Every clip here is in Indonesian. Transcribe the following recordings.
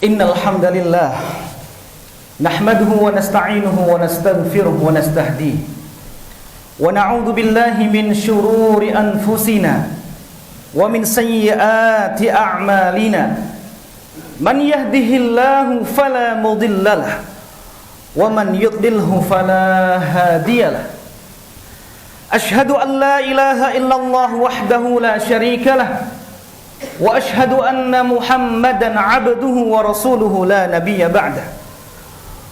Innal hamdalillah nahmaduhu wa nasta'inuhu wa nastaghfiruhu wa nastahdihi wa na'udzu billahi min shururi anfusina wa min sayyiati a'malina man yahdihillahu fala mudhillalah wa man yudlilhu fala hadiyalah. Ashhadu an la ilaha illallah wahdahu la syarika lah wa ashhadu anna Muhammadan abduhu wa rasuluhu la nabiyya ba'dah.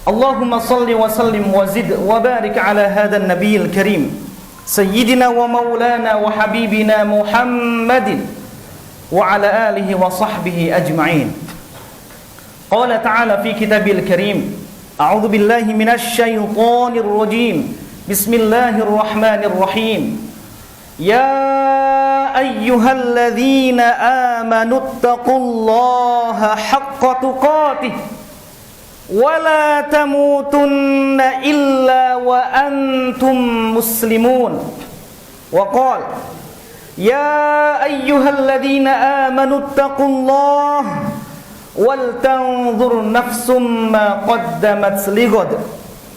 Allahumma salli wa sallim wa zid wa barik ala hadha an-nabiyil karim sayyidina wa maulana wa habibina Muhammadin wa ala alihi wa sahbihi ajma'in. Qala ta'ala fi kitabil karim, a'udzu billahi minasy syaithanir rajim. Bismillahirrahmanirrahim. Ya ayyuhalladzina amanu taqullaha haqqa tuqatih wa la tamutunna illa wa antum muslimun. Wa qala ya ayyuhalladzina amanu taqullaha wal tanzur nafsum ma qaddamat lighad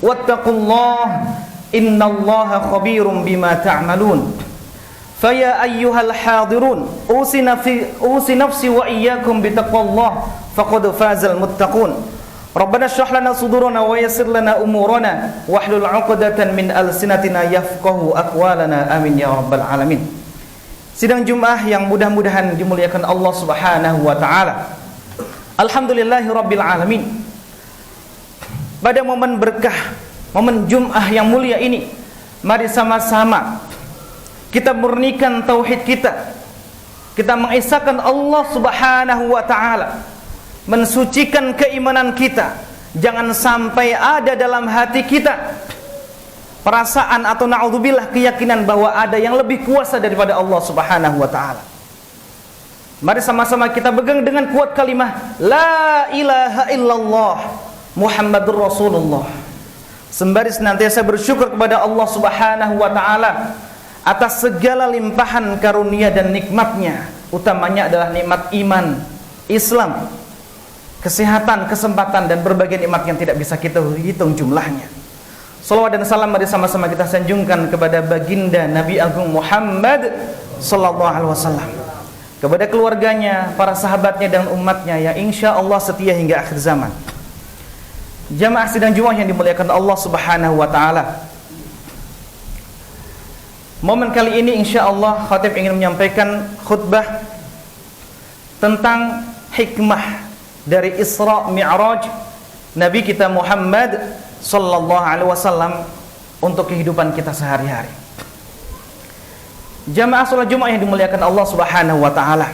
wattaqullaha innallaha khabirum bima ta'malun. Faya ayyuhal hadirun usi nafsi wa iyyakum bitaqwallah faqad fazal muttaqun. Rabbana shrah lana sudurana wa yassir lana umurana wahlul 'uqdatan min alsinatina yafqahu aqwalana amin ya rabbal alamin. Sidang Jumat yang mudah-mudahan dimuliakan Allah Subhanahu wa taala. Alhamdulillahi rabbil alamin. Pada momen berkah, momen Jumat yang mulia ini, mari sama-sama kita murnikan tauhid kita. Kita mengesahkan Allah Subhanahu wa taala, mensucikan keimanan kita. Jangan sampai ada dalam hati kita perasaan atau naudzubillah keyakinan bahwa ada yang lebih kuasa daripada Allah Subhanahu wa taala. Mari sama-sama kita pegang dengan kuat kalimah la ilaha illallah Muhammadur Rasulullah. Sembari senantiasa bersyukur kepada Allah Subhanahu wa taala atas segala limpahan karunia dan nikmatnya, utamanya adalah nikmat iman, Islam, kesehatan, kesempatan, dan berbagai nikmat yang tidak bisa kita hitung jumlahnya. Salawat dan salam mari sama-sama kita sanjungkan kepada baginda Nabi Agung Muhammad sallallahu alaihi wasallam, kepada keluarganya, para sahabatnya dan umatnya yang insya Allah setia hingga akhir zaman. Jamaah sidang Jumat yang dimuliakan Allah Subhanahu wa taala. Momen kali ini insya Allah khatib ingin menyampaikan khutbah tentang hikmah dari Isra Mi'raj Nabi kita Muhammad sallallahu alaihi wasallam untuk kehidupan kita sehari-hari. Jamaah salat Jumat yang dimuliakan Allah Subhanahu wa taala.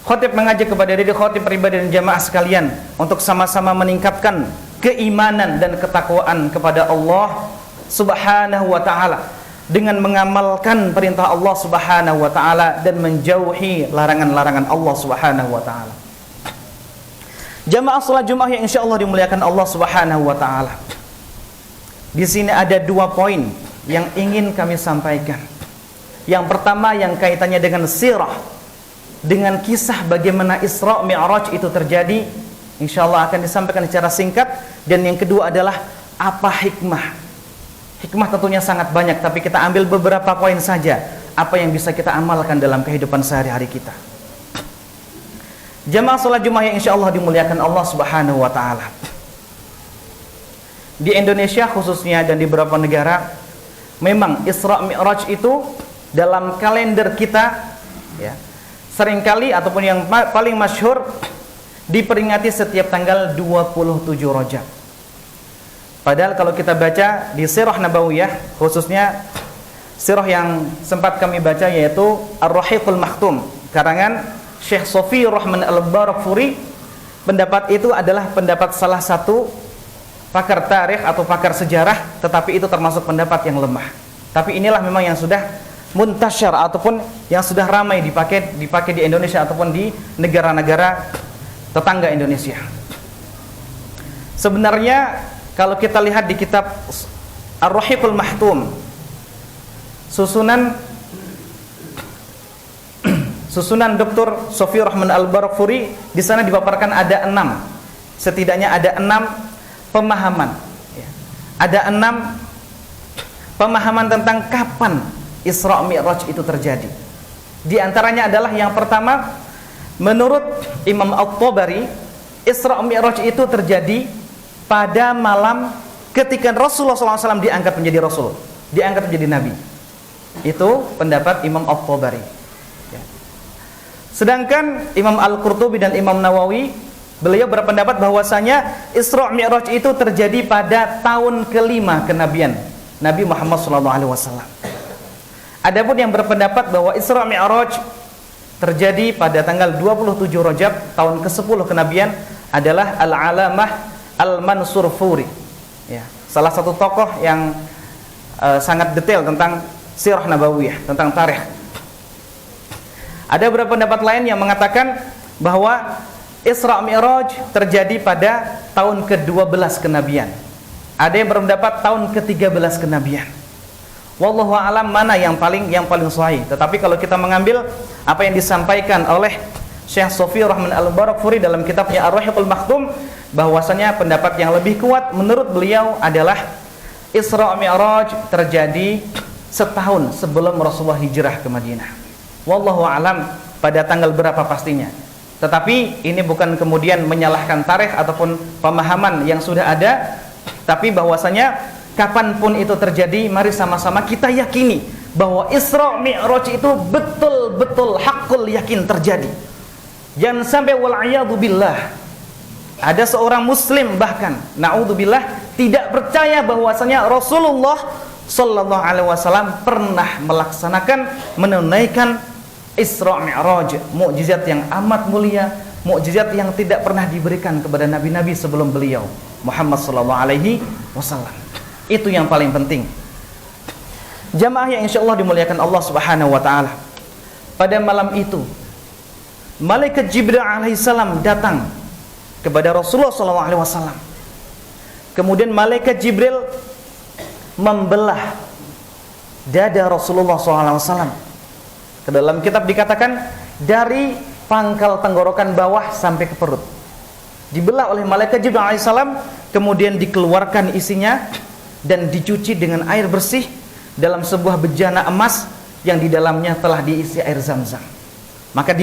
Khatib mengajak kepada diri khatib pribadi dan jamaah sekalian untuk sama-sama meningkatkan keimanan dan ketakwaan kepada Allah Subhanahu wa taala dengan mengamalkan perintah Allah Subhanahu wa taala dan menjauhi larangan-larangan Allah Subhanahu wa taala. Jamaah salat Jumat yang insyaallah dimuliakan Allah Subhanahu wa taala. Di sini ada 2 poin yang ingin kami sampaikan. Yang pertama yang kaitannya dengan sirah, dengan kisah bagaimana Isra Mi'raj itu terjadi, insyaallah akan disampaikan secara singkat. Dan yang kedua adalah apa hikmah. Hikmah tentunya sangat banyak, tapi kita ambil beberapa poin saja apa yang bisa kita amalkan dalam kehidupan sehari-hari kita. Jamaah salat Jumat yang insyaallah dimuliakan Allah Subhanahu wa taala. Di Indonesia khususnya dan di beberapa negara, memang Isra Mi'raj itu dalam kalender kita ya, seringkali ataupun yang paling masyhur diperingati setiap tanggal 27 Rajab. Padahal kalau kita baca di Sirah Nabawiyah, khususnya sirah yang sempat kami baca yaitu Ar-Rahiqul Makhtum karangan Syekh Sofi Rahman Al-Barakfuri, pendapat itu adalah pendapat salah satu pakar tarikh atau pakar sejarah, tetapi itu termasuk pendapat yang lemah. Tapi inilah memang yang sudah muntasyar ataupun yang sudah ramai dipakai di Indonesia ataupun di negara-negara tetangga Indonesia. Sebenarnya kalau kita lihat di kitab Ar-Rahiqul Mahtum, susunan susunan Dr. Sofi Rahman Al-Barakfuri, di sana dipaparkan ada 6, setidaknya ada 6 pemahaman. Ada 6 pemahaman tentang kapan Isra Mi'raj itu terjadi. Di antaranya adalah yang pertama, menurut Imam At-Tabari, Isra Mi'raj itu terjadi pada malam ketika Rasulullah SAW diangkat menjadi Rasul, diangkat menjadi Nabi. Itu pendapat Imam At-Tabari. Sedangkan Imam Al-Qurtubi dan Imam Nawawi, beliau berpendapat bahwasanya Isra Mi'raj itu terjadi pada tahun ke-5 kenabian Nabi Muhammad SAW. Adapun yang berpendapat bahwa Isra Mi'raj terjadi pada tanggal 27 Rajab tahun ke-10 kenabian adalah Al-Alamah Al-Mansur Furi. Ya, salah satu tokoh yang sangat detail tentang sirah nabawiyah, tentang tarikh. Ada beberapa pendapat lain yang mengatakan bahwa Isra Mi'raj terjadi pada tahun ke-12 kenabian. Ada yang berpendapat tahun ke-13 kenabian. Wallahu a'lam mana yang paling sahih. Tetapi kalau kita mengambil apa yang disampaikan oleh Syekh Sofi Rahman Al-Barakfuri dalam kitabnya Ar-Rahiqul Maktum, bahwasanya pendapat yang lebih kuat menurut beliau adalah Isra Mi'raj terjadi setahun sebelum Rasulullah hijrah ke Madinah. Wallahu a'lam pada tanggal berapa pastinya. Tetapi ini bukan kemudian menyalahkan tarikh ataupun pemahaman yang sudah ada, tapi bahwasanya kapanpun itu terjadi, mari sama-sama kita yakini bahwa Isra Mi'raj itu betul-betul hakul yakin terjadi. Jangan sampai wal'iyadu billah ada seorang muslim bahkan na'udzubillah tidak percaya bahwasanya Rasulullah sallallahu alaihi wasallam pernah melaksanakan, menunaikan Isra Mi'raj, mukjizat yang amat mulia, mukjizat yang tidak pernah diberikan kepada nabi-nabi sebelum beliau Muhammad sallallahu alaihi wasallam. Itu yang paling penting. Jamaah yang insyaallah dimuliakan Allah Subhanahu wa taala. Pada malam itu malaikat Jibril alaihissalam datang kepada Rasulullah sallallahu alaihi wasallam. Kemudian malaikat Jibril membelah dada Rasulullah sallallahu alaihi wasallam. Ke dalam kitab dikatakan dari pangkal tenggorokan bawah sampai ke perut. Dibelah oleh malaikat Jibril alaihissalam, kemudian dikeluarkan isinya dan dicuci dengan air bersih dalam sebuah bejana emas yang di dalamnya telah diisi air Zam-Zam. Maka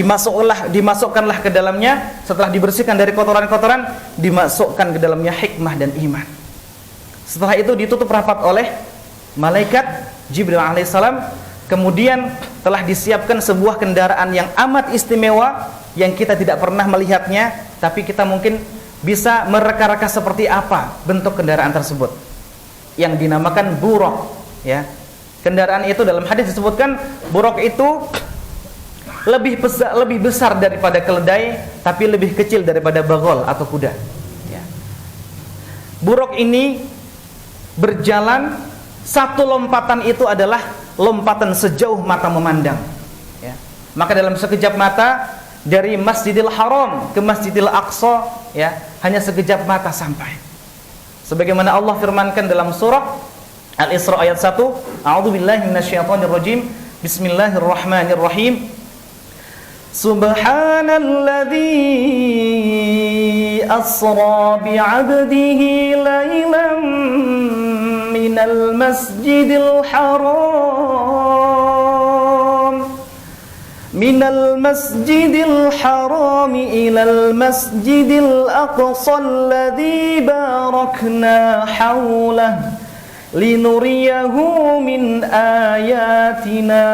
dimasukkanlah ke dalamnya, setelah dibersihkan dari kotoran-kotoran, dimasukkan ke dalamnya hikmah dan iman. Setelah itu ditutup rapat oleh malaikat Jibril alaihissalam. Kemudian telah disiapkan sebuah kendaraan yang amat istimewa yang kita tidak pernah melihatnya, tapi kita mungkin bisa mereka-reka seperti apa bentuk kendaraan tersebut, yang dinamakan buraq, ya. Kendaraan itu dalam hadis disebutkan buraq itu lebih besar daripada keledai, tapi lebih kecil daripada bagol atau kuda, ya. Buraq ini berjalan, satu lompatan itu adalah lompatan sejauh mata memandang, ya. Maka dalam sekejap mata dari Masjidil Haram ke Masjidil Aqsa, ya, hanya sekejap mata sampai. Sebagaimana Allah firmankan dalam surah Al-Isra ayat 1, A'udzubillahi minasyaitonirrajim, Bismillahirrahmanirrahim. Subhanalladzi asra bi'abdihi lailan minal masjidil haram ilal masjidil aqsa alladzi barakna hawlahu linuriyahu min ayatina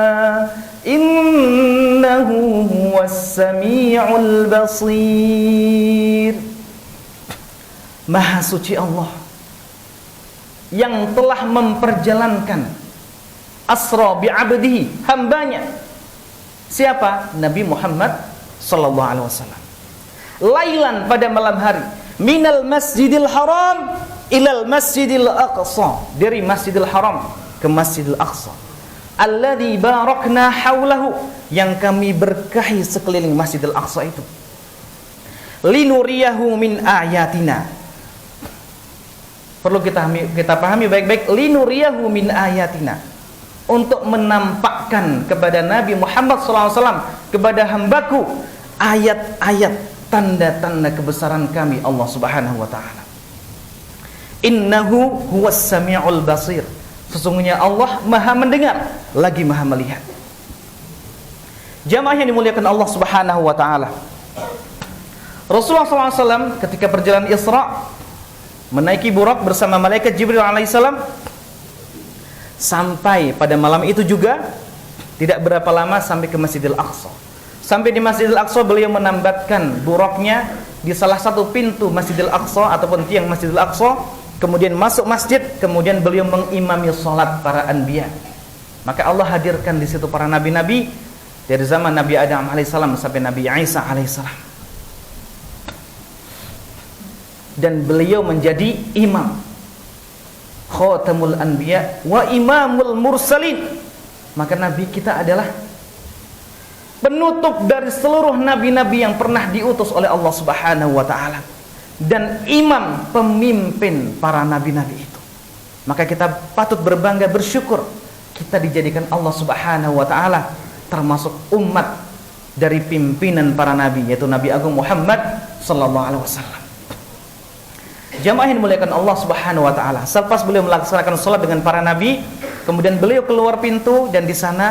innahu huwas sami'ul basir. Maha suci Allah yang telah memperjalankan asra bi'abdihi, hambanya. Siapa? Nabi Muhammad sallallahu alaihi wasallam. Lailan, pada malam hari, minal masjidil haram ilal masjidil aqsa, dari Masjidil Haram ke Masjidil Aqsa, alladzi barakna haulahu, yang kami berkahi sekeliling Masjidil Aqsa itu, linuriyahu min ayatina. Perlu kita pahami baik-baik, linuriyahu min ayatina, untuk menampakkan kepada Nabi Muhammad SAW, kepada hambaku ayat-ayat tanda-tanda kebesaran kami Allah Subhanahu wa taala. Innahu huwas samiul basir. Sesungguhnya Allah Maha mendengar lagi Maha melihat. Jamaah yang dimuliakan Allah Subhanahu wa taala. Rasulullah SAW ketika perjalanan Isra menaiki Burak bersama malaikat Jibril alaihissalam, sampai pada malam itu juga tidak berapa lama sampai ke Masjidil Aqsa. Sampai di Masjidil Aqsa beliau menambatkan Buraknya di salah satu pintu Masjidil Aqsa ataupun tiang Masjidil Aqsa, kemudian masuk masjid, kemudian beliau mengimami salat para anbiya. Maka Allah hadirkan di situ para nabi-nabi dari zaman Nabi Adam alaihissalam sampai Nabi Isa alaihissalam. Dan beliau menjadi imam, khatamul anbiya wa imamul mursalin. Maka nabi kita adalah penutup dari seluruh nabi-nabi yang pernah diutus oleh Allah Subhanahu wa taala, dan imam, pemimpin para nabi-nabi itu. Maka kita patut berbangga, bersyukur kita dijadikan Allah Subhanahu wa taala termasuk umat dari pimpinan para nabi, yaitu Nabi Agung Muhammad sallallahu alaihi wasallam. Jamaah yang dimuliakan Allah Subhanahu wa taala, selepas beliau melaksanakan salat dengan para nabi, kemudian beliau keluar pintu, dan di sana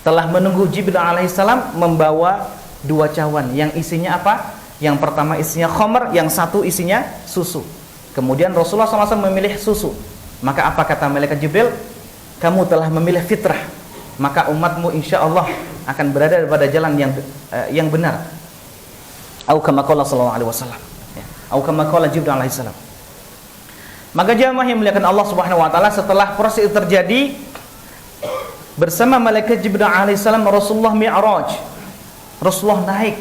telah menunggu Jibril alaihissalam membawa 2 cawan yang isinya apa? Yang pertama isinya khamr, yang satu isinya susu. Kemudian Rasulullah SAW memilih susu. Maka apa kata malaikat Jibril? Kamu telah memilih fitrah, maka umatmu insya Allah akan berada pada jalan yang benar. Atau kama qala sallallahu alaihi wasallam. Atau kama qala Jibril alaihissalam. Maka jamaah yang muliakan Allah Subhanahu wa taala, setelah proses itu terjadi, bersama malaikat Jibril alaihissalam Rasulullah mi'raj. Rasulullah naik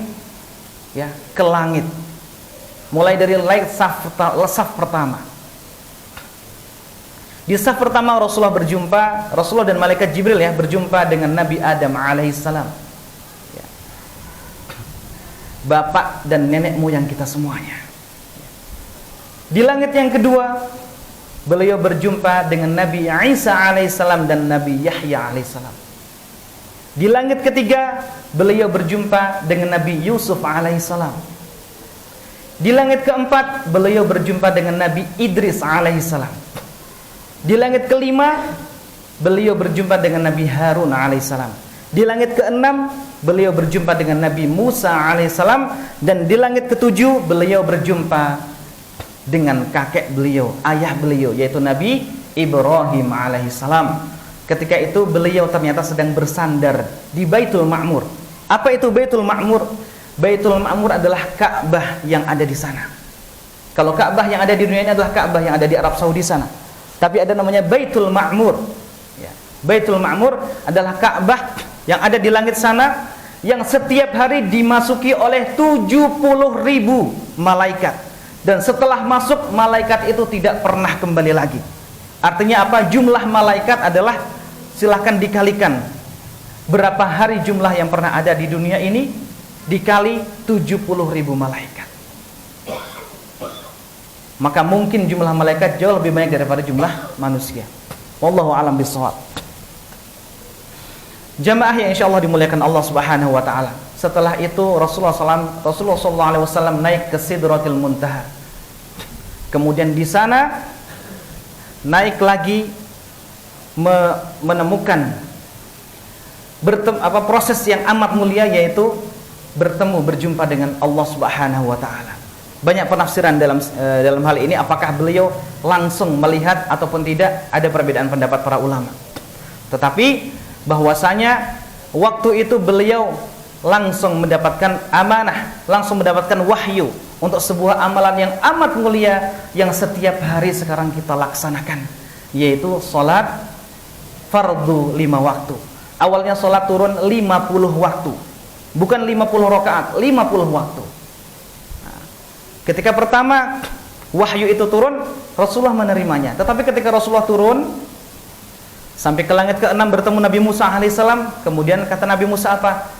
ya ke langit. Mulai dari saf pertama. Di saf pertama Rasulullah dan malaikat Jibril ya berjumpa dengan Nabi Adam alaihissalam. Ya. Bapak dan nenek moyang kita semuanya. Di langit yang kedua, beliau berjumpa dengan Nabi Isa alaihissalam dan Nabi Yahya alaihissalam. Di langit ketiga, beliau berjumpa dengan Nabi Yusuf alaihissalam. Di langit keempat, beliau berjumpa dengan Nabi Idris alaihissalam. Di langit kelima, beliau berjumpa dengan Nabi Harun alaihissalam. Di langit keenam, beliau berjumpa dengan Nabi Musa alaihissalam. Dan di langit ketujuh, beliau berjumpa dengan kakek beliau, ayah beliau, yaitu Nabi Ibrahim alaihissalam. Ketika itu beliau ternyata sedang bersandar di Baitul Ma'mur. Apa itu Baitul Ma'mur? Baitul Ma'mur adalah Ka'bah yang ada di sana. Kalau Ka'bah yang ada di dunia ini adalah Ka'bah yang ada di Arab Saudi sana. Tapi ada namanya Baitul Ma'mur. Ya. Baitul Ma'mur adalah Ka'bah yang ada di langit sana, yang setiap hari dimasuki oleh 70.000 malaikat. Dan setelah masuk, malaikat itu tidak pernah kembali lagi. Artinya apa? Jumlah malaikat adalah, silahkan dikalikan berapa hari jumlah yang pernah ada di dunia ini, dikali 70.000 malaikat. Maka mungkin jumlah malaikat jauh lebih banyak daripada jumlah manusia. Wallahu a'lam bishawab. Jamaah yang insyaallah dimuliakan Allah Subhanahu wa taala. Setelah itu Rasulullah SAW naik ke Sidratil Muntaha. Kemudian di sana naik lagi menemukan proses yang amat mulia, yaitu berjumpa dengan Allah Subhanahu wa taala. Banyak penafsiran dalam hal ini, apakah beliau langsung melihat ataupun tidak, ada perbedaan pendapat para ulama. Tetapi bahwasanya waktu itu beliau langsung mendapatkan amanah, langsung mendapatkan wahyu untuk sebuah amalan yang amat mulia yang setiap hari sekarang kita laksanakan, yaitu sholat fardu 5 waktu. Awalnya sholat turun 50 waktu, bukan 50 rakaat, 50 waktu. Nah, ketika pertama wahyu itu turun, Rasulullah menerimanya. Tetapi ketika Rasulullah turun sampai ke langit ke-6 bertemu Nabi Musa alaihissalam, kemudian kata Nabi Musa apa?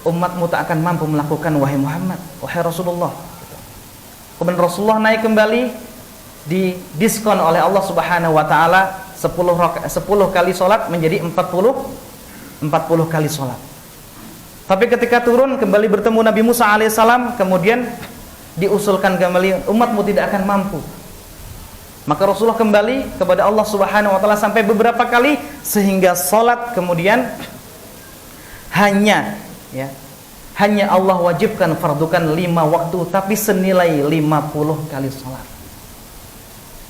Umatmu tak akan mampu melakukan wahai Muhammad, wahai Rasulullah. Kemudian Rasulullah naik kembali, di diskon oleh Allah Subhanahu wa taala 10 kali salat menjadi 40 kali salat. Tapi ketika turun kembali bertemu Nabi Musa alaihissalam, kemudian diusulkan kembali, umatmu tidak akan mampu. Maka Rasulullah kembali kepada Allah Subhanahu wa taala sampai beberapa kali, sehingga salat kemudian hanya Allah wajibkan fardukan 5 waktu, tapi senilai 50 kali salat.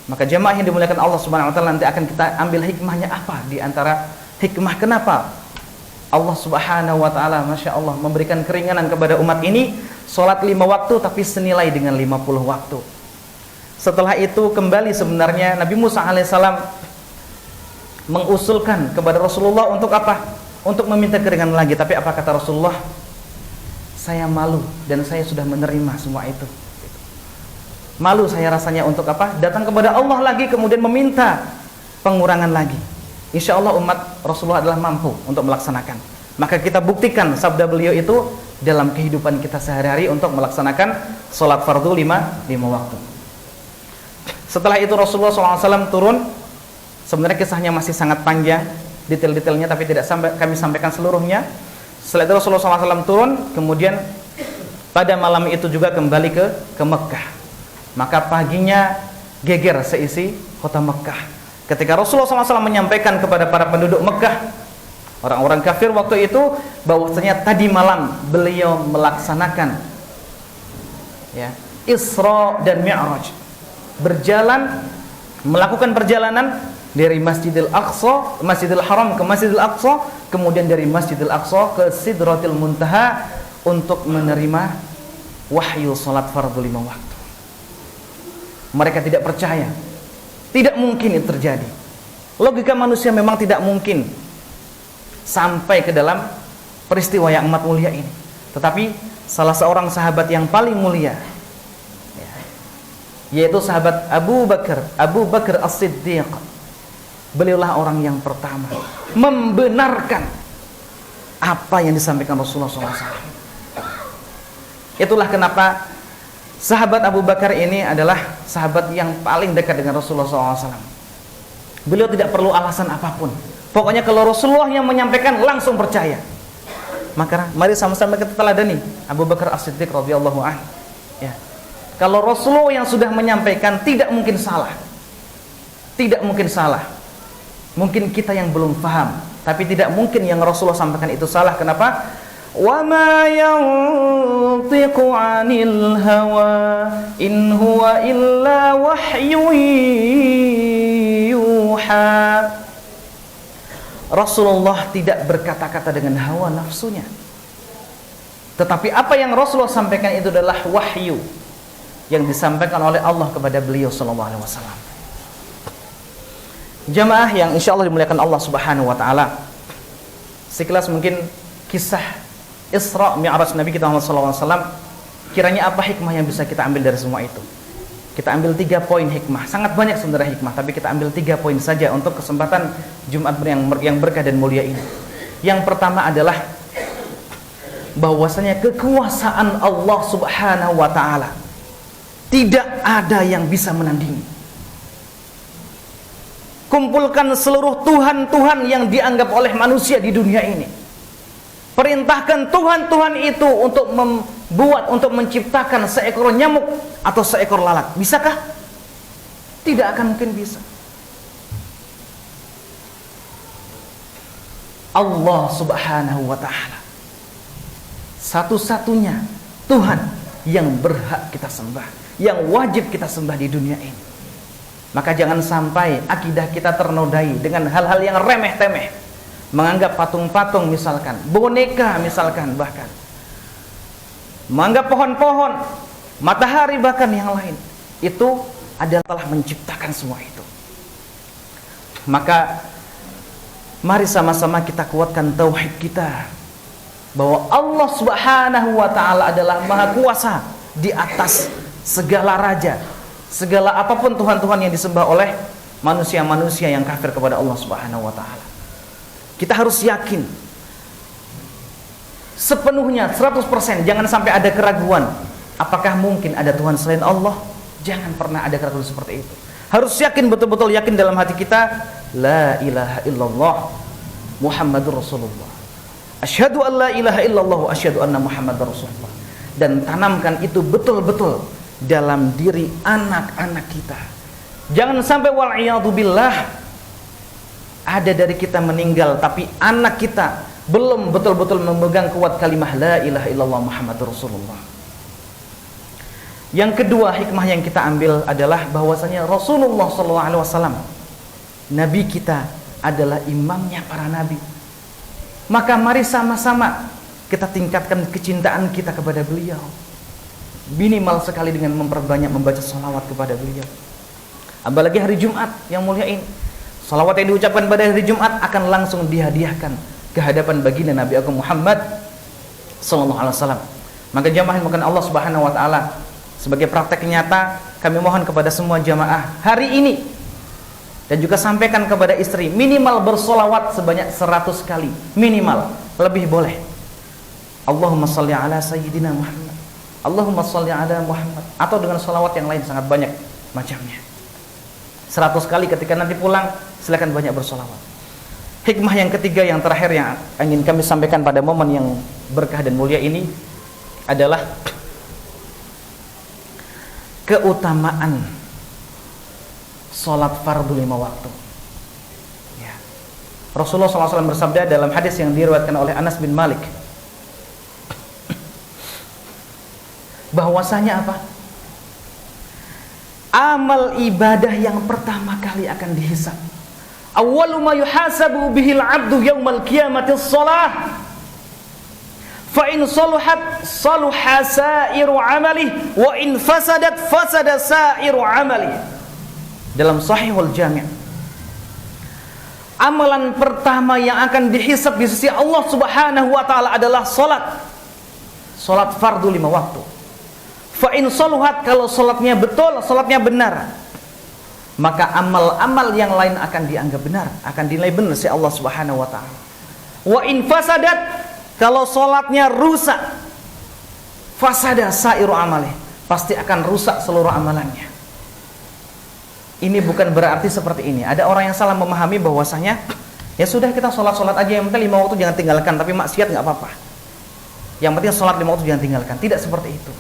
Maka jemaah yang dimuliakan Allah Subhanahu wa taala, nanti akan kita ambil hikmahnya apa di antara hikmah kenapa Allah Subhanahu wa taala Masya Allah memberikan keringanan kepada umat ini, salat 5 waktu tapi senilai dengan 50 waktu. Setelah itu kembali sebenarnya Nabi Musa alaihissalam mengusulkan kepada Rasulullah untuk apa? Untuk meminta keringanan lagi. Tapi apa kata Rasulullah? Saya malu dan saya sudah menerima semua itu. Malu saya rasanya untuk apa? Datang kepada Allah lagi kemudian meminta pengurangan lagi. Insya Allah umat Rasulullah adalah mampu untuk melaksanakan. Maka kita buktikan sabda beliau itu dalam kehidupan kita sehari-hari untuk melaksanakan sholat fardu 5 waktu. Setelah itu Rasulullah SAW turun. Sebenarnya kisahnya masih sangat panjang, detail-detailnya, tapi tidak kami sampaikan seluruhnya. Setelah itu Rasulullah SAW turun, kemudian pada malam itu juga kembali ke Mekah. Maka paginya geger seisi kota Mekah. Ketika Rasulullah SAW menyampaikan kepada para penduduk Mekah, orang-orang kafir waktu itu, bahwasanya tadi malam beliau melaksanakan Isra dan Mi'raj, melakukan perjalanan dari Masjidil Aqsa, Masjidil Haram ke Masjidil Aqsa, kemudian dari Masjidil Aqsa ke Sidratil Muntaha untuk menerima wahyu salat fardu 5 waktu. Mereka tidak percaya, tidak mungkin itu terjadi. Logika manusia memang tidak mungkin sampai ke dalam peristiwa yang amat mulia ini. Tetapi salah seorang sahabat yang paling mulia, yaitu sahabat Abu Bakar As-Siddiq, beliaulah orang yang pertama membenarkan apa yang disampaikan Rasulullah SAW. Itulah kenapa sahabat Abu Bakar ini adalah sahabat yang paling dekat dengan Rasulullah SAW. Beliau tidak perlu alasan apapun. Pokoknya kalau Rasulullah yang menyampaikan langsung percaya. Maka mari sama-sama kita teladani Abu Bakar As-Siddiq radhiyallahu anhu. Kalau Rasulullah yang sudah menyampaikan, tidak mungkin salah. Tidak mungkin salah. Mungkin kita yang belum paham, tapi tidak mungkin yang Rasulullah sampaikan itu salah. Kenapa? Wa ma yantiqu 'anil hawa in huwa illa wahyun yuha. Rasulullah tidak berkata-kata dengan hawa nafsunya. Tetapi apa yang Rasulullah sampaikan itu adalah wahyu yang disampaikan oleh Allah kepada beliau sallallahu alaihi wasallam. Jamaah yang insyaallah dimuliakan Allah Subhanahu wa taala, sekilas mungkin kisah Isra Mi'raj Nabi kita Muhammad sallallahu alaihi wasallam, kiranya apa hikmah yang bisa kita ambil dari semua itu? Kita ambil 3 poin hikmah. Sangat banyak sebenarnya hikmah, tapi kita ambil 3 poin saja untuk kesempatan Jumat yang berkah dan mulia ini. Yang pertama adalah bahwasanya kekuasaan Allah Subhanahu wa taala tidak ada yang bisa menandingi. Kumpulkan seluruh Tuhan-Tuhan yang dianggap oleh manusia di dunia ini. Perintahkan Tuhan-Tuhan itu untuk untuk menciptakan seekor nyamuk atau seekor lalat. Bisakah? Tidak akan mungkin bisa. Allah Subhanahu wa ta'ala satu-satunya Tuhan yang berhak kita sembah, yang wajib kita sembah di dunia ini. Maka jangan sampai akidah kita ternodai dengan hal-hal yang remeh-temeh, menganggap patung-patung misalkan, boneka misalkan, bahkan menganggap pohon-pohon, matahari, bahkan yang lain itu adalah telah menciptakan semua itu. Maka mari sama-sama kita kuatkan tauhid kita, bahwa Allah Subhanahu wa ta'ala adalah maha kuasa di atas segala raja, segala apapun Tuhan-Tuhan yang disembah oleh manusia-manusia yang kafir kepada Allah Subhanahu wa ta'ala. Kita harus yakin sepenuhnya, 100%. Jangan sampai ada keraguan, apakah mungkin ada Tuhan selain Allah? Jangan pernah ada keraguan seperti itu. Harus yakin, betul-betul yakin dalam hati kita, la ilaha illallah Muhammadur Rasulullah. Asyhadu an la ilaha illallah wa asyhadu anna Muhammadar Rasulullah. Dan tanamkan itu betul-betul dalam diri anak-anak kita. Jangan sampai wal'iyadzubillah ada dari kita meninggal tapi anak kita belum betul-betul memegang kuat kalimah la ilaha illallah Muhammadur Rasulullah. Yang kedua hikmah yang kita ambil adalah bahwasanya Rasulullah SAW, Nabi kita adalah imamnya para nabi. Maka mari sama-sama kita tingkatkan kecintaan kita kepada beliau. Minimal sekali dengan memperbanyak membaca salawat kepada beliau. Apalagi hari Jumat yang mulia ini, salawat yang diucapkan pada hari Jumat akan langsung dihadiahkan ke hadapan baginda Nabi Agung Muhammad SAW. Maka jamaah yang Allah Subhanahu Wa Taala, sebagai praktek nyata kami mohon kepada semua jamaah hari ini dan juga sampaikan kepada istri, minimal bersolawat sebanyak 100 kali, minimal, lebih boleh. Allahumma salli ala sayyidina Muhammad, Allahumma salli ala Muhammad, atau dengan solawat yang lain sangat banyak macamnya. 100 kali ketika nanti pulang silakan banyak bersolawat. Hikmah yang ketiga yang terakhir yang ingin kami sampaikan pada momen yang berkah dan mulia ini adalah keutamaan sholat fardu 5 waktu. Ya. Rasulullah SAW bersabda dalam hadis yang diriwayatkan oleh Anas bin Malik, bahwasanya apa? Amal ibadah yang pertama kali akan dihisab. Awwalu ma yuhasabu bihil 'abdu yaumal qiyamati shalah. Fa in saluhat saluha sa'iru 'amalihi wa in fasadat fasada sa'iru 'amalihi. Dalam Sahihul Jami'. Amalan pertama yang akan dihisab di sisi Allah Subhanahu wa taala adalah salat. Salat fardu 5 waktu. Fa in saluhat, kalau salatnya betul, salatnya benar, maka amal-amal yang lain akan dianggap benar, akan dinilai benar oleh Allah Subhanahu wa taala. Wa in fasadat, kalau salatnya rusak, fasada sairu amalih, pasti akan rusak seluruh amalannya. Ini bukan berarti seperti ini. Ada orang yang salah memahami bahwasanya ya sudah kita salat aja, yang penting 5 waktu jangan tinggalkan, tapi maksiat enggak apa-apa. Yang penting salat 5 waktu jangan tinggalkan. Tidak seperti itu.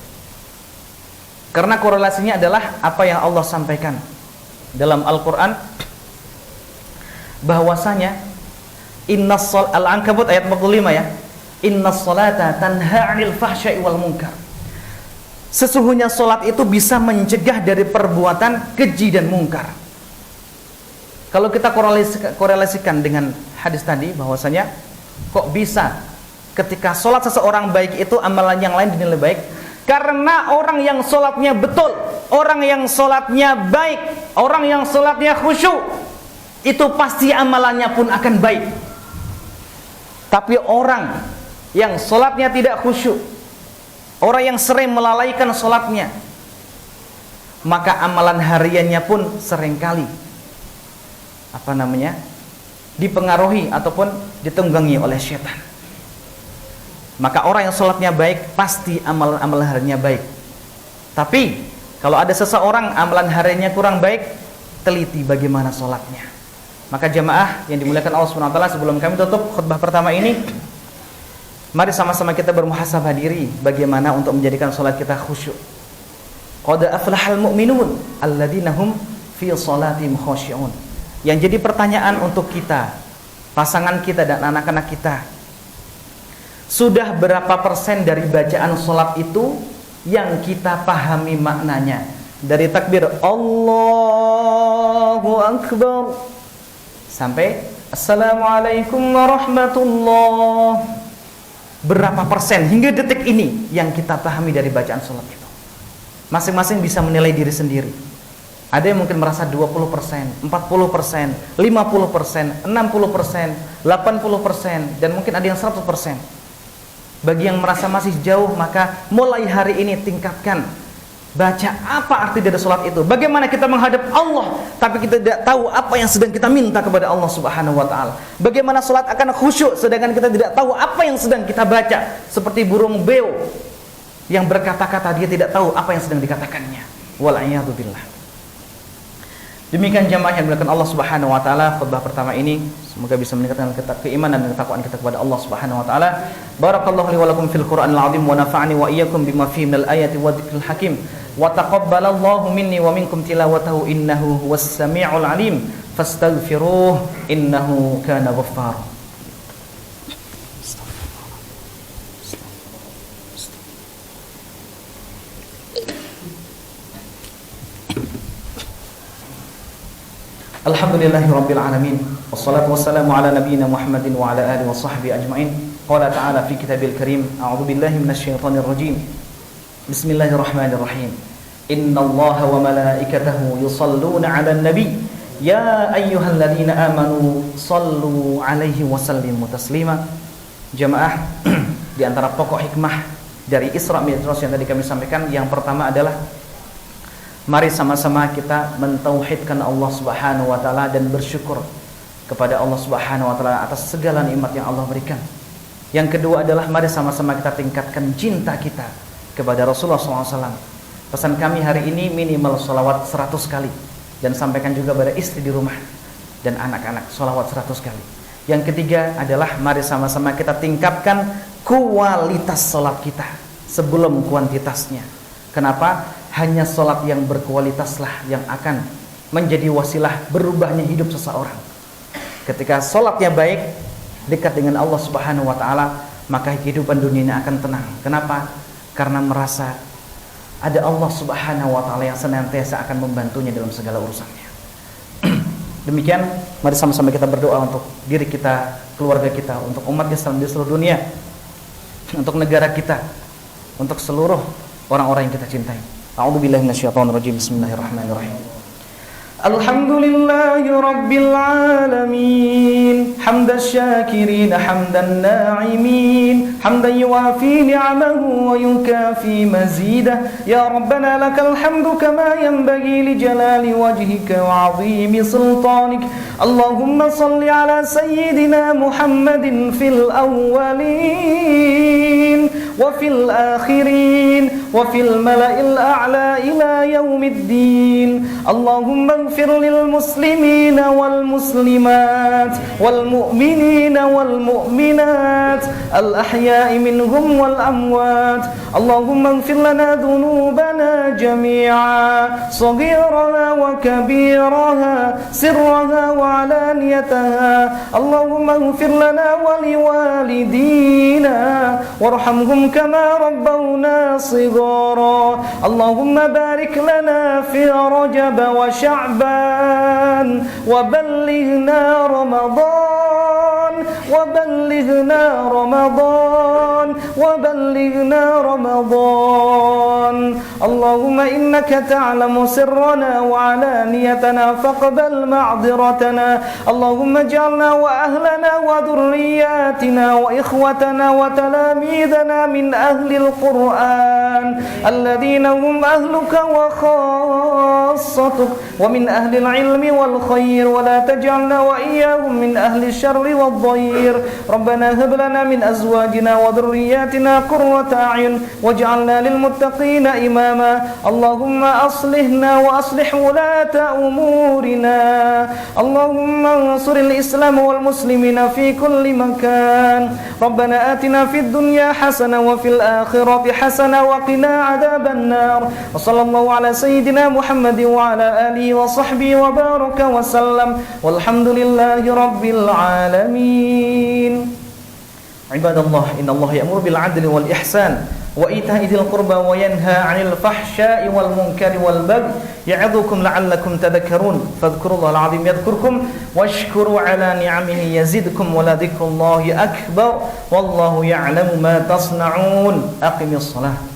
Karena korelasinya adalah apa yang Allah sampaikan dalam Al-Quran, bahwasanya Al-Ankabut ayat 45 ya, innas salata tanha 'anil fahsya'i wal munkar. Sesungguhnya salat itu bisa mencegah dari perbuatan keji dan mungkar. Kalau kita korelasikan dengan hadis tadi, bahwasanya kok bisa ketika salat seseorang baik itu amalan yang lain dinilai baik? Karena orang yang sholatnya betul, orang yang sholatnya baik, orang yang sholatnya khusyuk, itu pasti amalannya pun akan baik. Tapi orang yang sholatnya tidak khusyuk, orang yang sering melalaikan sholatnya, maka amalan hariannya pun seringkali dipengaruhi ataupun ditunggangi oleh syaitan. Maka orang yang sholatnya baik pasti amalan harinya baik. Tapi kalau ada seseorang amalan harinya kurang baik, teliti bagaimana sholatnya. Maka jamaah yang dimuliakan Allah SWT, sebelum kami tutup khutbah pertama ini, mari sama-sama kita bermuhasabah diri bagaimana untuk menjadikan sholat kita khusyuk. Qad aflahal mu'minun alladzina hum fi sholatihim khashi'un. Yang jadi pertanyaan untuk kita, pasangan kita dan anak-anak kita, sudah berapa persen dari bacaan sholat itu yang kita pahami maknanya? Dari takbir Allahu Akbar sampai Assalamualaikum warahmatullah, berapa persen hingga detik ini yang kita pahami dari bacaan sholat itu? Masing-masing bisa menilai diri sendiri. Ada yang mungkin merasa 20%, 40%, 50%, 60%, 80%, dan mungkin ada yang 100%. Bagi yang merasa masih jauh, maka mulai hari ini tingkatkan. Baca apa arti dari sholat itu. Bagaimana kita menghadap Allah, tapi kita tidak tahu apa yang sedang kita minta kepada Allah Subhanahu wa ta'ala. Bagaimana sholat akan khusyuk, sedangkan kita tidak tahu apa yang sedang kita baca. Seperti burung beo yang berkata-kata, dia tidak tahu apa yang sedang dikatakannya. Wal'iyadzubillah. Demikian jamaah yang dimuliakan Allah Subhanahu wa taala, khutbah pertama ini semoga bisa meningkatkan keimanan dan ketakwaan kita kepada Allah Subhanahu wa taala. Barakallahu li wa lakum fil Qur'anil azim wa nafa'ani wa iyyakum bima fihi minal ayati wa dzikril hakim. Wa taqabbalallahu minni wa minkum tilawatahu innahu huwas samiul alim. Fastaghfiruh innahu kana ghaffar. Alhamdulillahirabbil alamin wassalatu wassalamu ala nabiyyina Muhammadin wa ala alihi wa sahbihi ajmain. Qala ta'ala fi kitabil karim, a'udzu billahi minasyaitonir rajim. Bismillahirrahmanirrahim. Innallaha wa malaikatahu yusholluna 'alan nabi ya ayyuhalladzina amanu shallu 'alaihi wa sallimu taslima. Jamaah, di antara pokok hikmah dari Isra Mi'raj yang tadi kami sampaikan, yang pertama adalah mari sama-sama kita mentauhidkan Allah Subhanahu wa taala dan bersyukur kepada Allah Subhanahu wa taala atas segala nikmat yang Allah berikan. Yang kedua adalah mari sama-sama kita tingkatkan cinta kita kepada Rasulullah SAW. Pesan kami hari ini minimal sholawat 100 kali, dan sampaikan juga pada istri di rumah dan anak-anak sholawat 100 kali. Yang ketiga adalah mari sama-sama kita tingkatkan kualitas sholat kita sebelum kuantitasnya. Kenapa? Hanya sholat yang berkualitaslah yang akan menjadi wasilah berubahnya hidup seseorang. Ketika sholatnya baik, dekat dengan Allah Subhanahu wa taala, maka kehidupan dunianya akan tenang. Kenapa? Karena merasa ada Allah Subhanahu wa taala yang senantiasa akan membantunya dalam segala urusannya. Demikian, mari sama-sama kita berdoa untuk diri kita, keluarga kita, untuk umat Islam di seluruh dunia, untuk negara kita, untuk seluruh orang-orang yang kita cintai. A'udzu billahi minasyaitonir rajim. Bismillahirrahmanirrahim. Alhamdulillahi rabbil alamin. Hamdasy syakirin hamdan na'imin. Hamdan yuwafi ni'amahu wa yukafi mazidah. Ya Rabbana lakal hamdu kama yanbaghi li jalali wajhika wa 'azimi sultanik. Allahumma shalli ala sayyidina Muhammadin fil awwalin wa fil akhirin wa fil mala'il a'la ila yaumiddin. Allahumma ighfir lil muslimina wal muslimat wal mu'minina wal mu'minat al ahya'i minhum wal amwat. Allahumma ighfir lana dhunubana jami'a saghiraha wa kabiraha sirraha wa alaniyataha. Allahumma ighfir lana wa liwalidina warhamhum kama rabbawna صغارا. اللهم بارك لنا في رجب وشعبان وبلغنا رمضان وبلغنا رمضان وبلغنا رمضان. اللهم إنك تعلم سرنا وعلانيتنا فاقبل معذرتنا. اللهم اجعلنا وأهلنا وذرياتنا وإخوتنا وتلاميذنا من أهل القرآن الذين هم أهلك وخاصتك ومن أهل العلم والخير، ولا تجعلنا وإياهم من أهل الشر والضير. ربنا هب لنا من أزواجنا وذرياتنا قرة أعين واجعلنا للمتقين إماما. اللهم أصلحنا وأصلح ولاة أمورنا. اللهم انصر الإسلام والمسلمين في كل مكان. ربنا آتنا في الدنيا حسنة وفي الآخرة حسنة وقنا عذاب النار. وصلى الله على سيدنا محمد وعلى آله وصحبه وبارك وسلم والحمد لله رب العالمين. عباد الله إن الله يأمر بالعدل والإحسان وإيتاء ذي القربى وينهى عن الفحشاء والمنكر والبغي يعظكم لعلكم تذكرون. فاذكروا الله العظيم يذكركم واشكروا على نعمه يزدكم ولذكر الله أكبر والله يعلم ما تصنعون. أقم الصلاة.